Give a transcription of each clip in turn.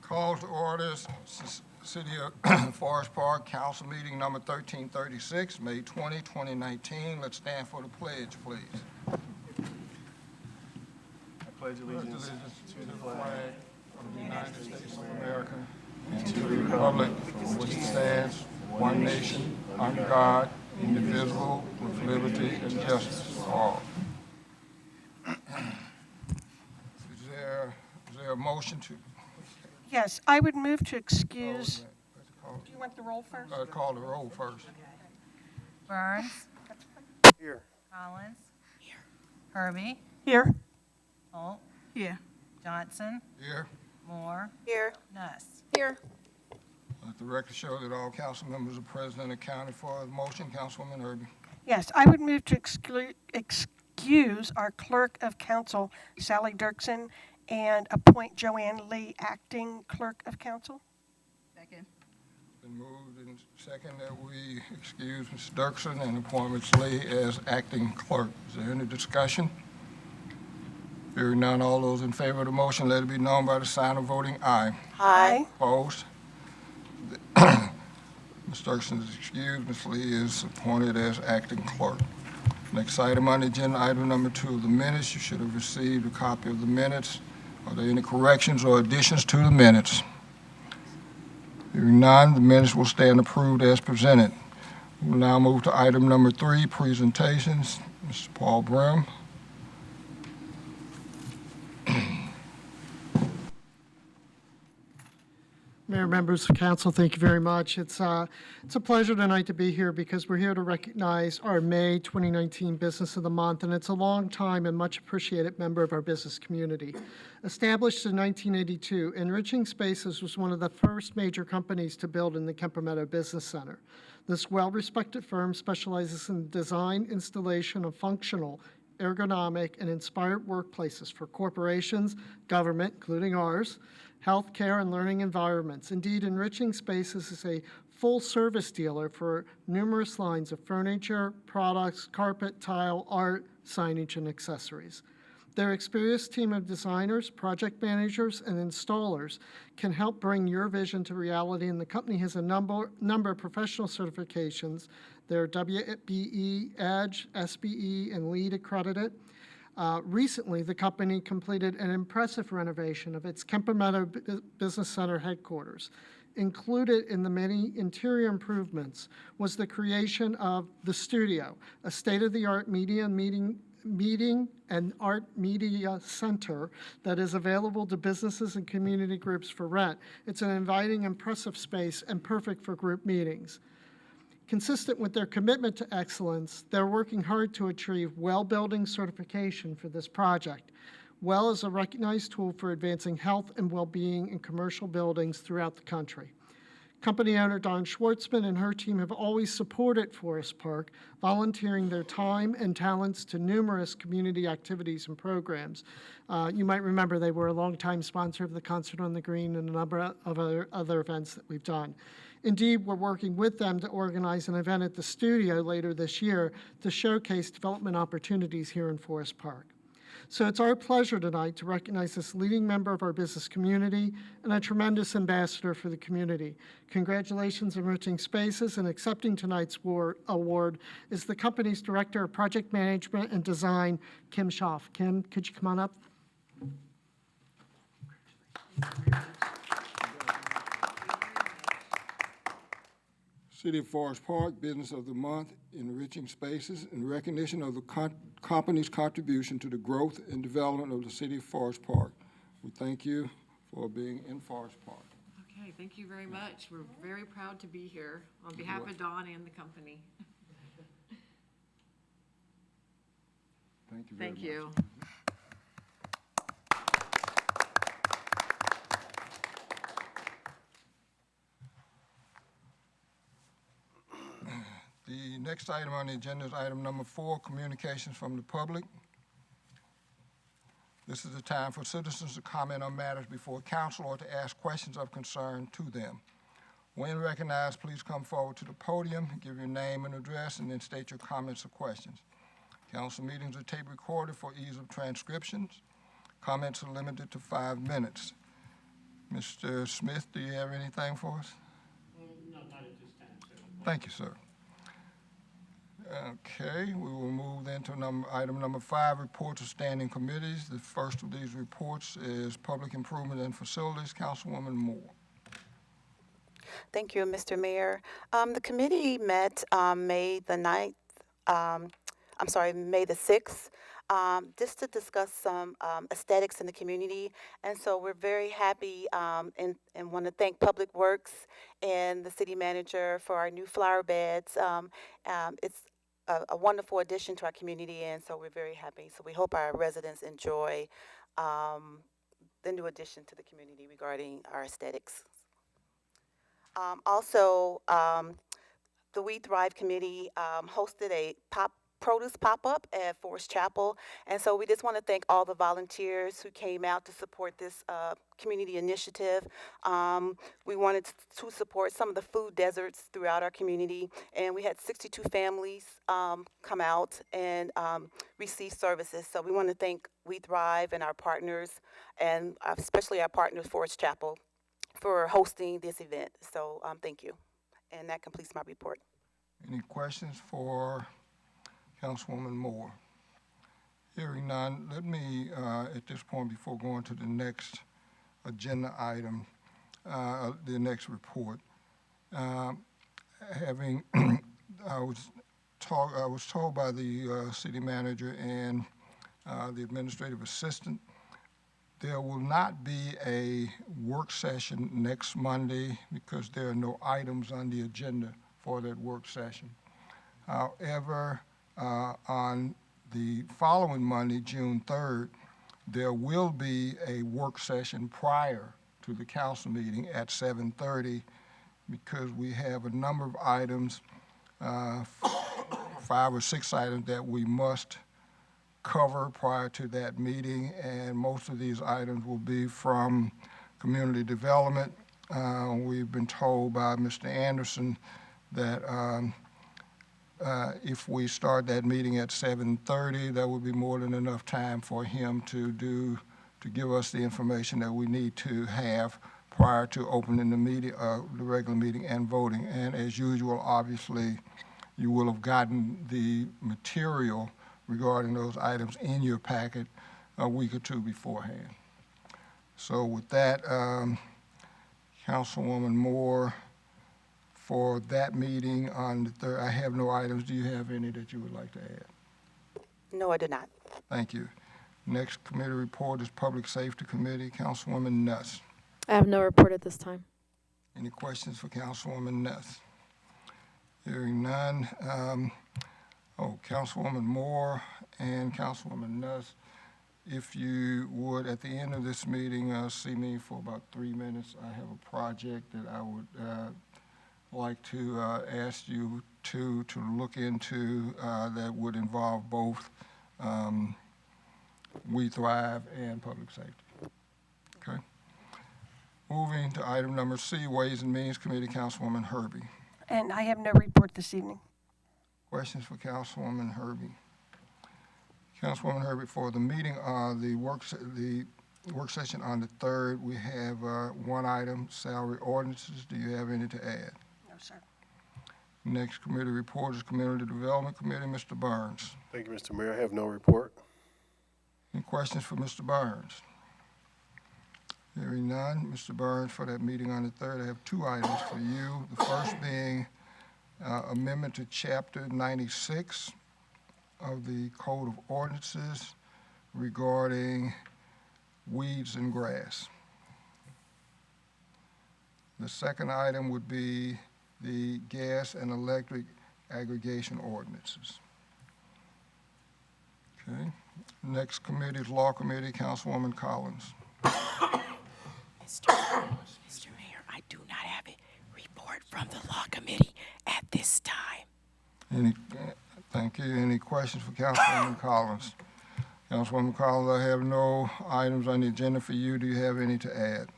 Calls to order, City of Forest Park Council Meeting number 1336, May 20, 2019. Let's stand for the pledge, please. I pledge allegiance To the flag of the United States of America and to the republic for which it stands, one nation, under God, indivisible, with liberty and justice for all. Is there a motion to? Yes, I would move to excuse. Do you want the roll first? Call the roll first. Burns. Here. Collins. Here. Herbie. Here. Holt. Here. Johnson. Here. Moore. Here. Nuss. Here. Let the record show that all council members are present and accounted for. The motion, Councilwoman Herbie. Yes, I would move to excuse our clerk of council, Sally Dirksen, and appoint Joanne Lee, acting clerk of council. Second. Been moved and second that we excuse Ms. Dirksen and appoint Ms. Lee as acting clerk. Is there any discussion? Hearing none, all those in favor of the motion, let it be known by the sign of voting aye. Aye. Opposed? Ms. Dirksen is excused. Ms. Lee is appointed as acting clerk. Next item on the agenda, item number 2 of the minutes. You should have received a copy of the minutes. Are there any corrections or additions to the minutes? Hearing none, the minutes will stand approved as presented. We will now move to item number 3, presentations. Mr. Paul Brim. Mayor, members of council, thank you very much. It's a pleasure tonight to be here because we're here to recognize our May 2019 Business of the Month, and it's a long time and much appreciated member of our business community. Established in 1982, Enriching Spaces was one of the first major companies to build in the Kemper Meadow Business Center. This well-respected firm specializes in the design, installation of functional, ergonomic, and inspired workplaces for corporations, government, including ours, healthcare, and learning environments. Indeed, Enriching Spaces is a full-service dealer for numerous lines of furniture, products, carpet, tile, art, signage, and accessories. Their experienced team of designers, project managers, and installers can help bring your vision to reality, and the company has a number of professional certifications. They're WBE, EDGE, SBE, and LEED accredited. Recently, the company completed an impressive renovation of its Kemper Meadow Business Center headquarters. Included in the many interior improvements was the creation of The Studio, a state-of-the-art meeting and art media center that is available to businesses and community groups for rent. It's an inviting, impressive space and perfect for group meetings. Consistent with their commitment to excellence, they're working hard to achieve WELL Building certification for this project. WELL is a recognized tool for advancing health and well-being in commercial buildings throughout the country. Company owner Don Schwartzman and her team have always supported Forest Park, volunteering their time and talents to numerous community activities and programs. You might remember they were a longtime sponsor of the Concert on the Green and a number of other events that we've done. Indeed, we're working with them to organize an event at the studio later this year to showcase development opportunities here in Forest Park. So it's our pleasure tonight to recognize this leading member of our business community and a tremendous ambassador for the community. Congratulations, Enriching Spaces, and accepting tonight's award is the company's Director of Project Management and Design, Kim Schaaf. Kim, could you come on up? City of Forest Park, Business of the Month, Enriching Spaces, in recognition of the company's contribution to the growth and development of the City of Forest Park. We thank you for being in Forest Park. Okay, thank you very much. We're very proud to be here on behalf of Don and the company. Thank you very much. Thank you. The next item on the agenda is item number 4, communications from the public. This is the time for citizens to comment on matters before council or to ask questions of concern to them. When recognized, please come forward to the podium, give your name and address, and then state your comments or questions. Council meetings are tape recorded for ease of transcriptions. Comments are limited to 5 minutes. Mr. Smith, do you have anything for us? No, not at this time, sir. Thank you, sir. Okay, we will move then to item number 5, reports of standing committees. The first of these reports is Public Improvement and Facilities. Councilwoman Moore. Thank you, Mr. Mayor. The committee met May the 9th, May the 6th, just to discuss some aesthetics in the community. And so we're very happy and want to thank Public Works and the city manager for our new flower beds. It's a wonderful addition to our community, and so we're very happy. So we hope our residents enjoy the new addition to the community regarding our aesthetics. Also, the We Thrive Committee hosted a produce pop-up at Forest Chapel. And so we just want to thank all the volunteers who came out to support this community initiative. We wanted to support some of the food deserts throughout our community. And we had 62 families come out and receive services. So we want to thank We Thrive and our partners, and especially our partners, Forest Chapel, for hosting this event. So thank you. And that completes my report. Any questions for Councilwoman Moore? Hearing none, let me, at this point, before going to the next agenda item, the next report, having, I was told by the city manager and the administrative assistant, there will not be a work session next Monday because there are no items on the agenda for that work session. However, on the following Monday, June 3rd, there will be a work session prior to the council meeting at 7:30 because we have a number of items, 5 or 6 items that we must cover prior to that meeting, and most of these items will be from community development. We've been told by Mr. Anderson that if we start that meeting at 7:30, that would be more than enough time for him to give us the information that we need to have prior to opening the meeting, the regular meeting, and voting. And as usual, obviously, you will have gotten the material regarding those items in your packet a week or two beforehand. So with that, Councilwoman Moore, for that meeting on the 3rd, I have no items. Do you have any that you would like to add? No, I do not. Thank you. Next committee report is Public Safety Committee. Councilwoman Nuss. I have no report at this time. Any questions for Councilwoman Nuss? Hearing none. Councilwoman Moore and Councilwoman Nuss, if you would, at the end of this meeting, see me for about 3 minutes. I have a project that I would like to ask you to look into that would involve both We Thrive and Public Safety. Okay. Moving to item number C, Ways and Means Committee, Councilwoman Herbie. And I have no report this evening. Questions for Councilwoman Herbie? Councilwoman Herbie, for the meeting, the work session on the 3rd, we have one item, salary ordinances. Do you have any to add? No, sir. Next committee report is Community Development Committee, Mr. Burns. Thank you, Mr. Mayor. I have no report. Any questions for Mr. Burns? Hearing none, Mr. Burns, for that meeting on the 3rd, I have 2 items for you. The first being amendment to Chapter 96 of the Code of Ordinances regarding weeds and grass. The second item would be the gas and electric aggregation ordinances. Okay. Next committee is Law Committee, Councilwoman Collins. Mr. Mayor, I do not have a report from the Law Committee at this time. Thank you. Any questions for Councilwoman Collins? Councilwoman Collins, I have no items on the agenda for you. Do you have any to add?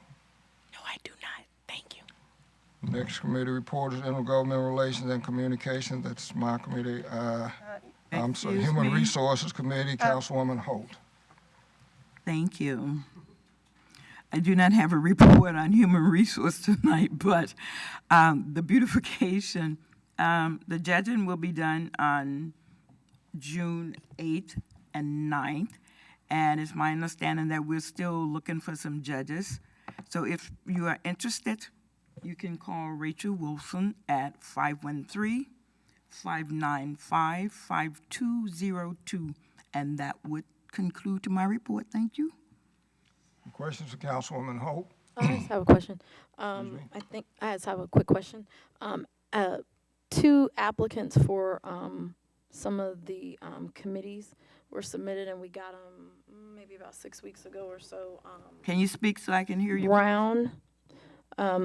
No, I do not. Thank you. Next committee report is Intergovernmental Relations and Communications. That's my committee. I'm sorry, Human Resources Committee, Councilwoman Holt. Thank you. I do not have a report on human resource tonight, but the beautification, the judging will be done on June 8th and 9th, and it's my understanding that we're still looking for some judges. So if you are interested, you can call Rachel Wilson at 513-595-5202, and that would conclude my report. Thank you. Questions for Councilwoman Holt? I just have a question. me? I think I just have a quick question. Two applicants for some of the committees were submitted, and we got them maybe about 6 weeks ago or so. Can you speak so I can hear you? Brown.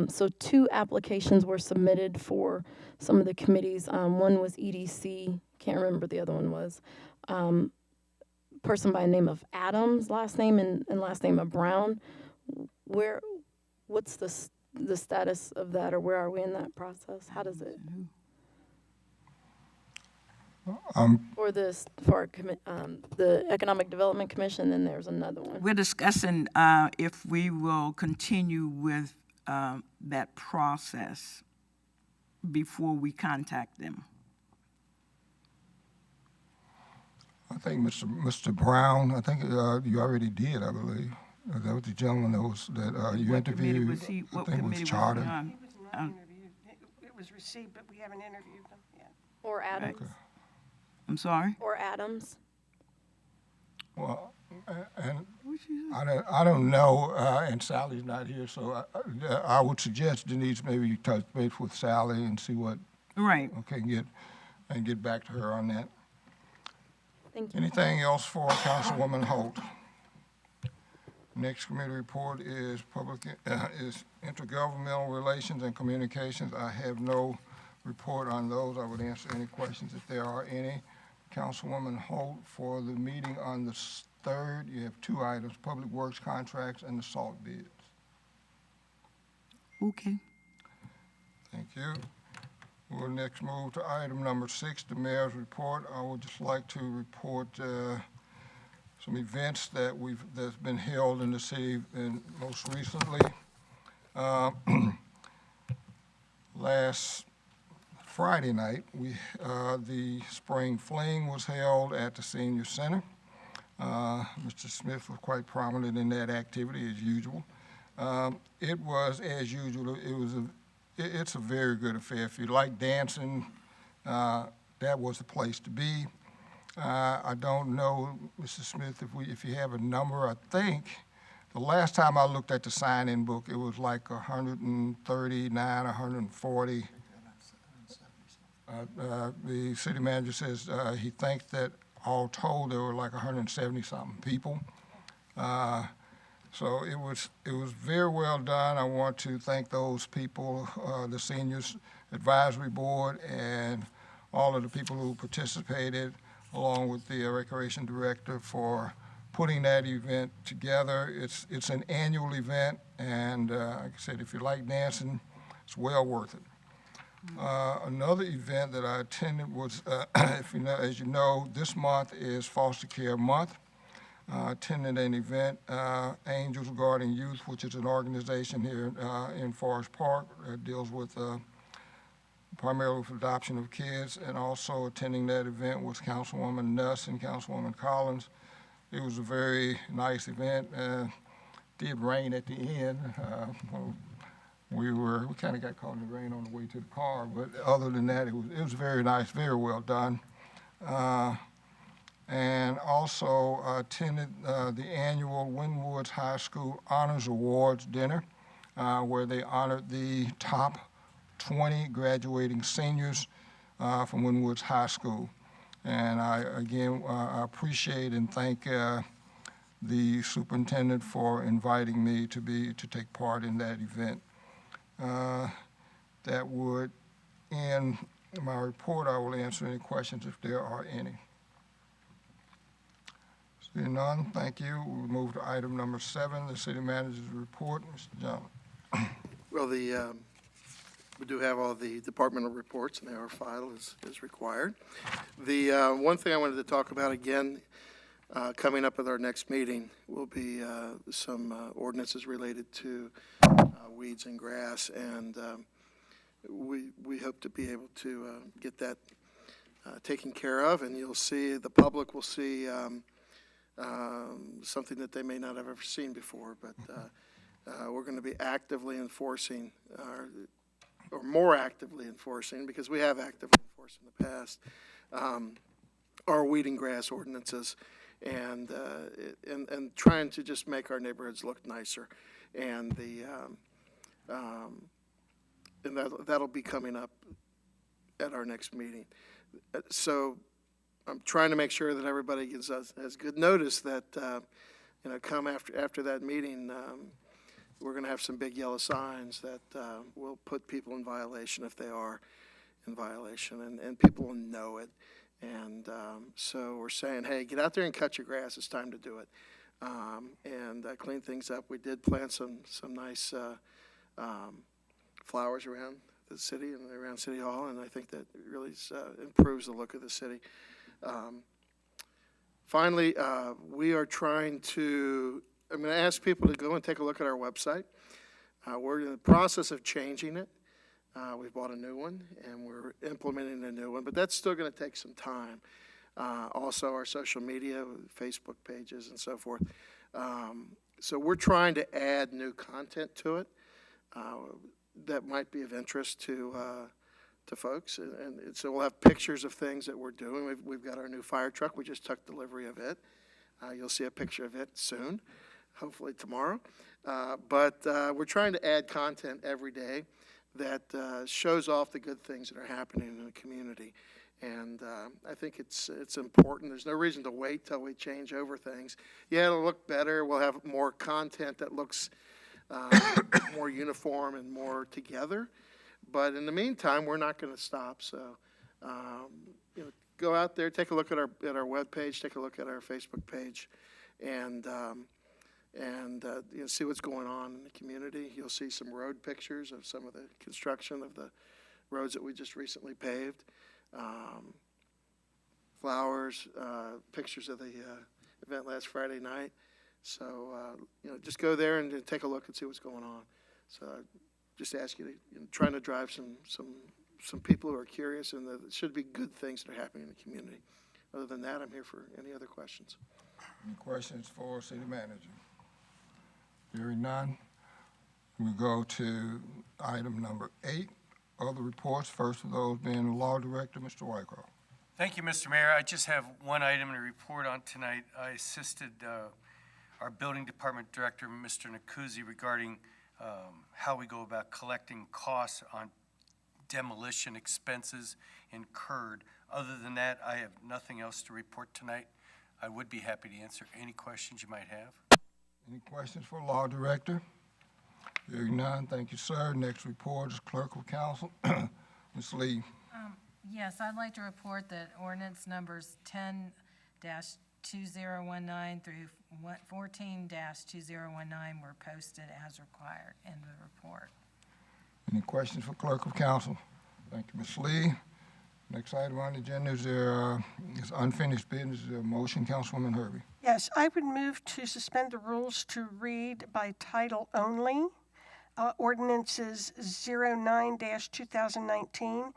So two applications were submitted for some of the committees. One was EDC. Can't remember what the other one was. Person by the name of Adams, last name, and last name of Brown. What's the status of that, or where are we in that process? How does it? For this, for the Economic Development Commission, then there's another one. We're discussing if we will continue with that process before we contact them. I think Mr. Brown, I think you already did, I believe. That was the gentleman that you What committee interviewed. was he? I What think it committee was was Charter. He was not interviewed. It was received, but we haven't interviewed them yet. Or Adams. I'm sorry? Or Adams. Well, and I don't know, and Sally's not here, so I would suggest, Denise, maybe you touch base with Sally and see what, Right. okay, get back to her on that. Thank you. Anything else for Councilwoman Holt? Next committee report is is intergovernmental relations and communications. I have no report on those. I would answer any questions if there are any. Councilwoman Holt, for the meeting on the 3rd, you have two items, public works contracts and the salt bids. Okay. Thank you. We'll next move to item number 6, the mayor's report. I would just like to report some events that's been held in the city, and most recently, last Friday night, the spring fling was held at the senior center. Mr. Smith was quite prominent in that activity as usual. It was, as usual, it's a very good affair. If you like dancing, that was the place to be. I don't know, Mr. Smith, if you have a number. I think the last time I looked at the sign-in book, it was like 139, 140. The city manager says he thinks that all told there were like 170-something people. So it was very well done. I want to thank those people, the Seniors Advisory Board, and all of the people who participated, along with the Recreation Director, for putting that event together. It's an annual event, and like I said, if you like dancing, it's well worth it. Another event that I attended was, as you know, this month is Foster Care Month. I attended an event, Angels Guarding Youth, which is an organization here in Forest Park that deals with primarily with adoption of kids, and also attending that event was Councilwoman Nuss and Councilwoman Collins. It was a very nice event. Did rain at the end. We kind of got caught in the rain on the way to the car, but other than that, it was very nice, very well done. And also attended the annual Wynwoods High School Honors Awards dinner, where they honored the top 20 graduating seniors from Wynwoods High School. And I appreciate and thank the superintendent for inviting me to take part in that event. That would end my report. I will answer any questions if there are any. Seeing none, thank you. We'll move to item number 7, the city manager's report. Mr. Johnson. Well, we do have all the departmental reports, and they are filed as required. The one thing I wanted to talk about again, Coming up at our next meeting will be some ordinances related to weeds and grass, and we hope to be able to get that taken care of, and you'll see, the public will see something that they may not have ever seen before, but we're going to be actively enforcing, or more actively enforcing, because we have actively enforced in the past, our weed and grass ordinances, and trying to just make our neighborhoods look nicer. And and that'll be coming up at our next meeting. So I'm trying to make sure that everybody has good notice that, come after that meeting, we're going to have some big yellow signs that will put people in violation if they are in violation, and people will know it. And so we're saying, hey, get out there and cut your grass. It's time to do it. And clean things up. We did plant some nice flowers around the city and around City Hall, and I think that really improves the look of the city. Finally, we are trying to, I'm going to ask people to go and take a look at our website. We're in the process of changing it. We bought a new one, and we're implementing a new one, but that's still going to take some time. Also, our social media, Facebook pages, and so forth. So we're trying to add new content to it that might be of interest to folks, and so we'll have pictures of things that we're doing. We've got our new fire truck. We just took delivery of it. You'll see a picture of it soon, hopefully tomorrow. But we're trying to add content every day that shows off the good things that are happening in the community. And I think it's important. There's no reason to wait till we change over things. Yeah, it'll look better. We'll have more content that looks more uniform and more together. But in the meantime, we're not going to stop. So, go out there, take a look at our webpage, take a look at our Facebook page, and see what's going on in the community. You'll see some road pictures of some of the construction of the roads that we just recently paved. Flowers, pictures of the event last Friday night. So, just go there and take a look and see what's going on. So, just ask you to, trying to drive some people who are curious, and there should be good things that are happening in the community. Other than that, I'm here for any other questions. Any questions for City Manager? Hearing none, we go to item number 8, other reports. First of those being the Law Director, Mr. Wycroft. Thank you, Mr. Mayor. I just have one item to report on tonight. I assisted our Building Department Director, Mr. Nacuzzi, regarding how we go about collecting costs on demolition expenses incurred. Other than that, I have nothing else to report tonight. I would be happy to answer any questions you might have. Any questions for Law Director? Hearing none, thank you, sir. Next report is Clerk of Council, Ms. Lee. Yes, I'd like to report that ordinance numbers 10-2019 through 14-2019 were posted as required in the report. Any questions for Clerk of Council? Thank you, Ms. Lee. Next item on the agenda is unfinished business. Is there a motion, Councilwoman Herbie? Yes, I would move to suspend the rules to read by title only. Ordinances 09-2019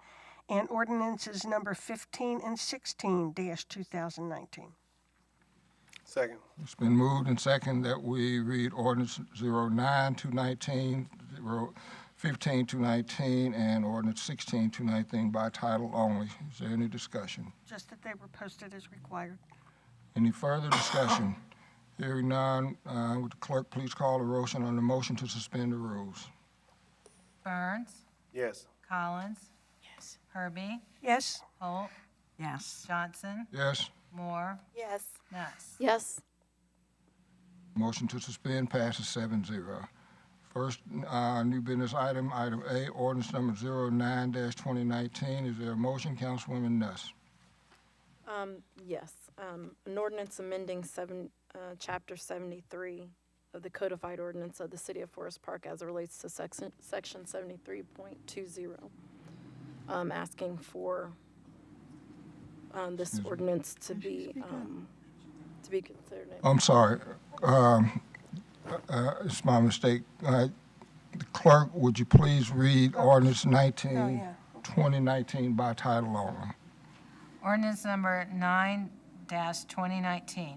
and ordinances number 15 and 16-2019. Second. It's been moved and second that we read ordinance 09-19, 15-19, and ordinance 16-19 by title only. Is there any discussion? Just that they were posted as required. Any further discussion? Hearing none, would the clerk please call the roll on the motion to suspend the rules? Burns, Yes. Collins, Yes. Herbie, Yes? Holt, Yes. Johnson, Yes. Moore, Yes. Nuss. Yes. Motion to suspend passes 7-0. First, new business item, item A, ordinance number 09-2019. Is there a motion, Councilwoman Nuss? Yes. An ordinance amending Chapter 73 of the codified ordinance of the City of Forest Park as it relates to Section 73.20. Asking for this ordinance to be To be considered. I'm sorry. It's my mistake. The clerk, would you please read ordinance 19, 2019 by title only? Ordinance number 9-2019,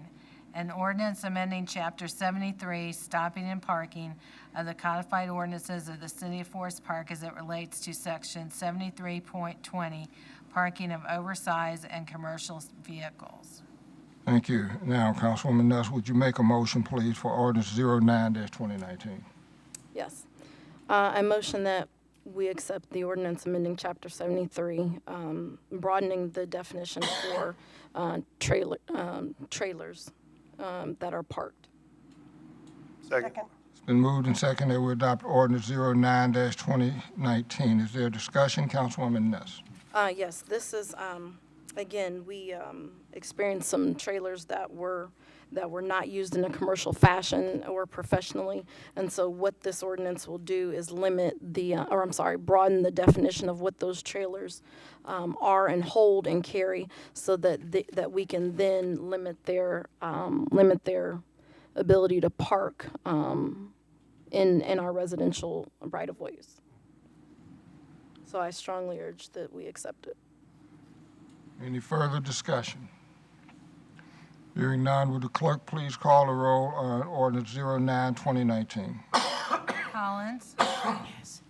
an ordinance amending Chapter 73, stopping and parking of the codified ordinances of the City of Forest Park as it relates to Section 73.20, parking of oversized and commercial vehicles. Thank you. Now, Councilwoman Nuss, would you make a motion, please, for ordinance 09-2019? Yes. I motion that we accept the ordinance amending Chapter 73, broadening the definition for trailers that are parked. Second. It's been moved and seconded that we adopt ordinance 09-2019. Is there discussion? Councilwoman Nuss. Yes, this is, again, we experienced some trailers that were not used in a commercial fashion or professionally. And so what this ordinance will do is broaden the definition of what those trailers are and hold and carry, so that that we can then limit their ability to park in our residential right-of-ways. So I strongly urge that we accept it. Any further discussion? Hearing none, would the clerk please call the roll on ordinance 09-2019? Collins? Yes.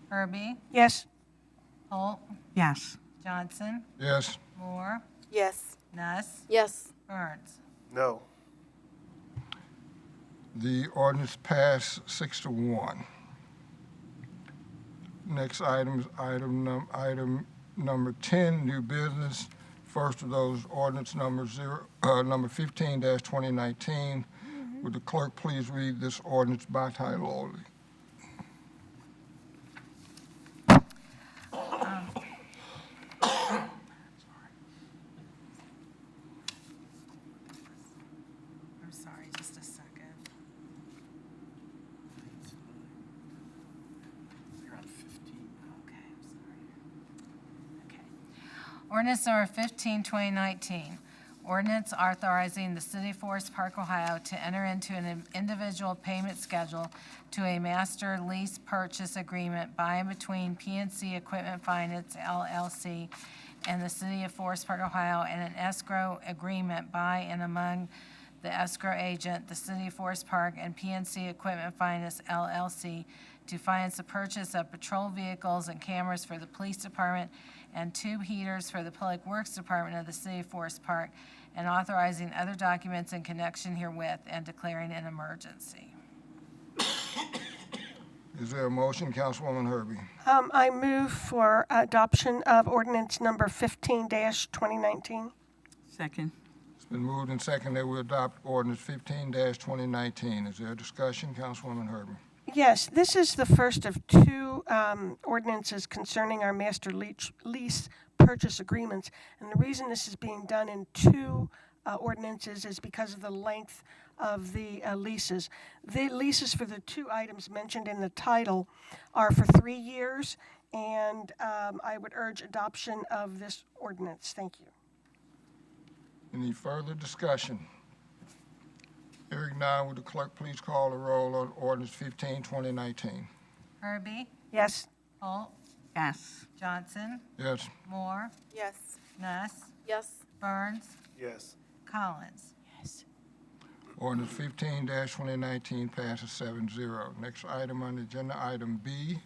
Herbie? Yes. Holt? Yes. Johnson? Yes. Moore? Yes. Nuss? Yes. Burns? No. The ordinance passed 6-1. Next item is item number 10, new business. First of those, ordinance number 15-2019. Would the clerk please read this ordinance by title only? I'm sorry, just a second. Okay, I'm sorry. Okay. Ordinance number 15, 2019. Ordinance authorizing the City of Forest Park, Ohio to enter into an individual payment schedule to a master lease purchase agreement by and between PNC Equipment Finance LLC and the City of Forest Park, Ohio, and an escrow agreement by and among the escrow agent, the City of Forest Park, and PNC Equipment Finance LLC to finance the purchase of patrol vehicles and cameras for the police department and tube heaters for the Public Works Department of the City of Forest Park, and authorizing other documents in connection herewith and declaring an emergency. Is there a motion, Councilwoman Herbie? I move for adoption of ordinance number 15-2019. Second. It's been moved and seconded that we adopt ordinance 15-2019. Is there a discussion, Councilwoman Herbie? Yes, this is the first of two ordinances concerning our master lease purchase agreements. And the reason this is being done in two ordinances is because of the length of the leases. The leases for the two items mentioned in the title are for 3 years, and I would urge adoption of this ordinance. Thank you. Any further discussion? Hearing none, would the clerk please call the roll on ordinance 15-2019? Herbie? Yes. Holt? Yes. Johnson? Yes. Moore? Yes. Nuss? Yes. Burns? Yes. Collins? Yes. Ordinance 15-2019 passes 7-0. Next item on the agenda, item B,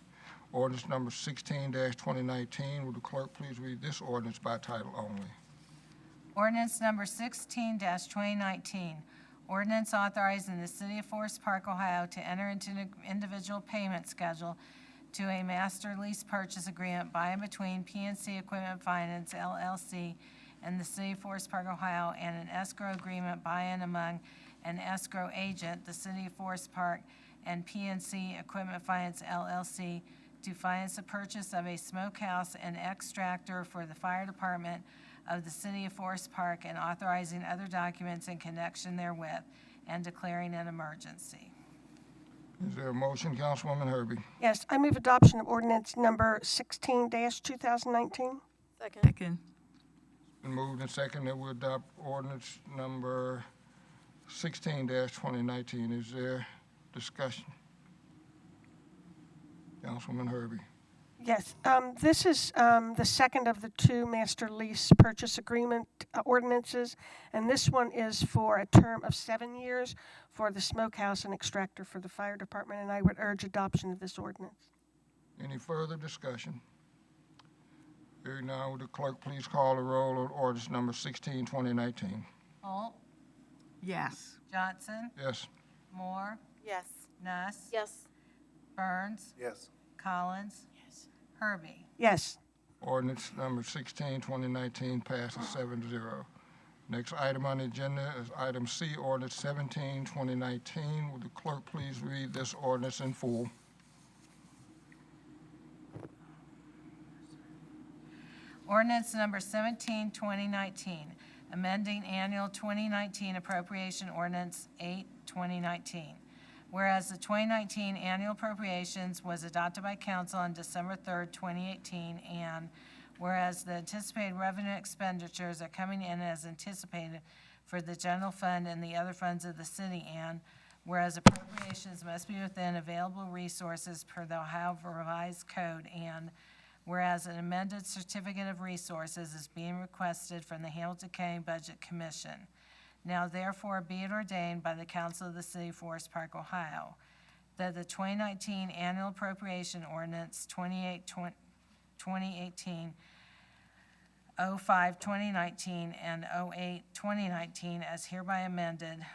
ordinance number 16-2019. Would the clerk please read this ordinance by title only? Ordinance number 16-2019. Ordinance authorizing the City of Forest Park, Ohio to enter into an individual payment schedule to a master lease purchase agreement by and between PNC Equipment Finance LLC and the City of Forest Park, Ohio, and an escrow agreement by and among an escrow agent, the City of Forest Park, and PNC Equipment Finance LLC to finance the purchase of a smokehouse and extractor for the fire department of the City of Forest Park, and authorizing other documents in connection therewith and declaring an emergency. Is there a motion, Councilwoman Herbie? Yes, I move adoption of ordinance number 16-2019. Second. Second. Been moved and seconded that we adopt ordinance number 16-2019. Is there discussion? Councilwoman Herbie. Yes, this is the second of the two master lease purchase agreement ordinances, and this one is for a term of 7 years for the smokehouse and extractor for the fire department, and I would urge adoption of this ordinance. Any further discussion? Hearing none, would the clerk please call the roll on ordinance number 16-2019? Holt, Yes. Johnson, Yes. Moore, Yes. Nuss, Yes. Burns, Yes. Collins, Herbie. Yes, Ordinance number 16-2019 passes 7-0. Next item on the agenda is item C, ordinance 17-2019. Would the clerk please read this ordinance in full? Ordinance number 17, 2019, amending annual 2019 appropriation ordinance 8, 2019. Whereas the 2019 annual appropriations was adopted by council on December 3rd, 2018, and whereas the anticipated revenue expenditures are coming in as anticipated for the general fund and the other funds of the city, and whereas appropriations must be within available resources per the Ohio Revised Code, and whereas an amended certificate of resources is being requested from the Hamilton County Budget Commission. Now therefore be it ordained by the Council of the City of Forest Park, Ohio, that the 2019 annual appropriation ordinance 2018, 05, 2019, and 08, 2019 as hereby amended,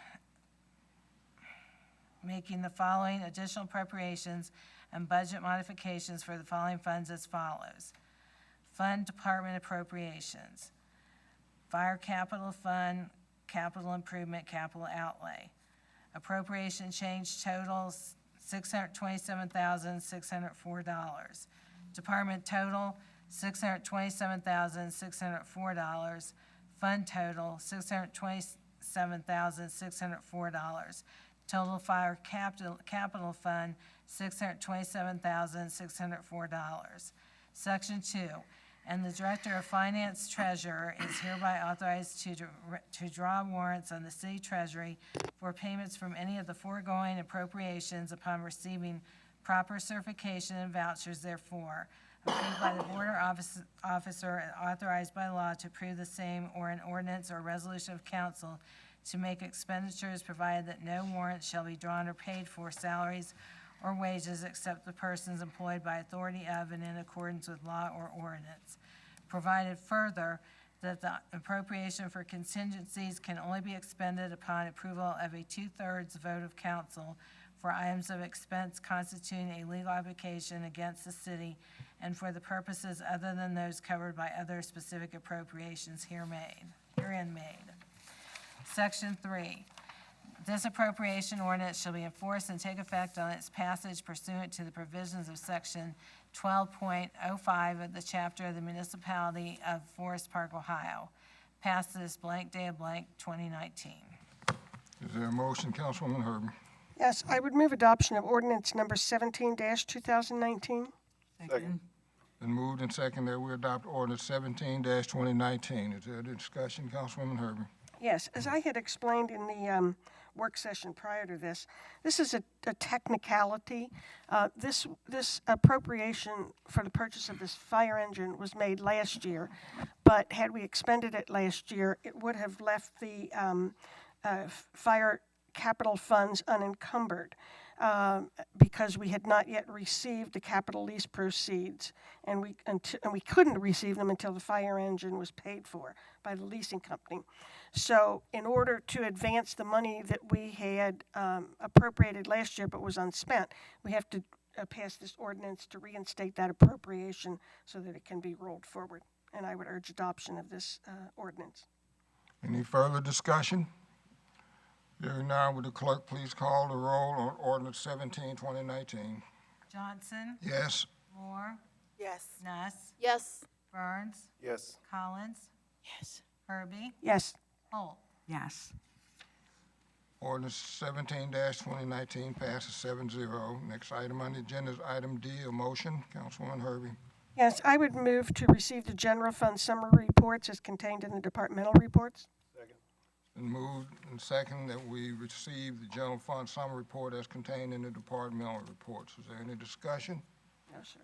making the following additional appropriations and budget modifications for the following funds as follows. Fund Department appropriations. Fire Capital Fund, capital improvement, capital outlay. Appropriation change totals $627,604. Department total, $627,604. Fund total, $627,604. Total fire capital fund, $627,604. Section 2, and the Director of Finance Treasurer is hereby authorized to draw warrants on the city treasury for payments from any of the foregoing appropriations upon receiving proper certification and vouchers therefore, approved by the board or officer and authorized by law to approve the same, or an ordinance or resolution of council to make expenditures, provided that no warrants shall be drawn or paid for salaries or wages except the persons employed by authority of and in accordance with law or ordinance. Provided further that the appropriation for contingencies can only be expended upon approval of a 2/3 vote of council for items of expense constituting a legal obligation against the city and for the purposes other than those covered by other specific appropriations herein made. Section 3. This appropriation ordinance shall be enforced and take effect on its passage pursuant to the provisions of Section 12.05 of the chapter of the Municipality of Forest Park, Ohio. Passed this blank day of blank 2019. Is there a motion, Councilwoman Herbie? yes, I would move adoption of ordinance number 17-2019. Second. Been moved and seconded that we adopt ordinance 17-2019. Is there a discussion, Councilwoman Herbie? Yes, as I had explained in the work session prior to this, this is a technicality. This appropriation for the purchase of this fire engine was made last year, but had we expended it last year, it would have left the fire capital funds unencumbered because we had not yet received the capital lease proceeds, and we couldn't receive them until the fire engine was paid for by the leasing company. So in order to advance the money that we had appropriated last year but was unspent, we have to pass this ordinance to reinstate that appropriation so that it can be rolled forward. And I would urge adoption of this ordinance. Any further discussion? Hearing none, would the clerk please call the roll on ordinance 17-2019? Johnson, Yes. Moore, Yes. Nuss, Yes. Burns, Yes. Collins, Yes. Herbie, Yes, Holt. Yes. Ordinance 17-2019 passes 7-0. Next item on the agenda is item D, a motion. Councilwoman Herbie. yes, I would move to receive the general fund summary reports as contained in the departmental reports. Second. And moved and second that we receive the general fund summary report as contained in the departmental reports. Is there any discussion? No, sir.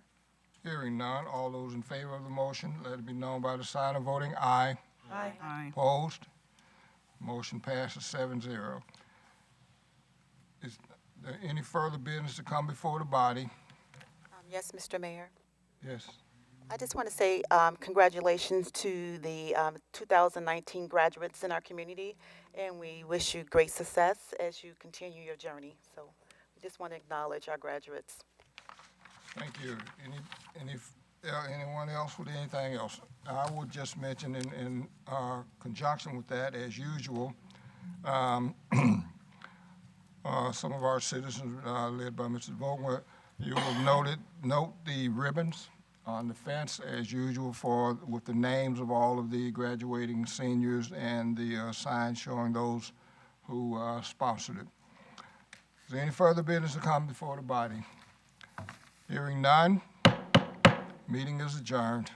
Hearing none, all those in favor of the motion, let it be known by the sign of voting aye. Aye. Aye. Opposed? Motion passes 7-0. Is there any further business to come before the body? Yes, Mr. Mayor. Yes. I just want to say congratulations to the 2019 graduates in our community, and we wish you great success as you continue your journey. So we just want to acknowledge our graduates. Thank you. Anyone else with anything else? I would just mention in conjunction with that, as usual, some of our citizens, led by Mr. Vogler, you will note the ribbons on the fence, as usual, with the names of all of the graduating seniors and the sign showing those who sponsored it. Is there any further business to come before the body? Hearing none, meeting is adjourned.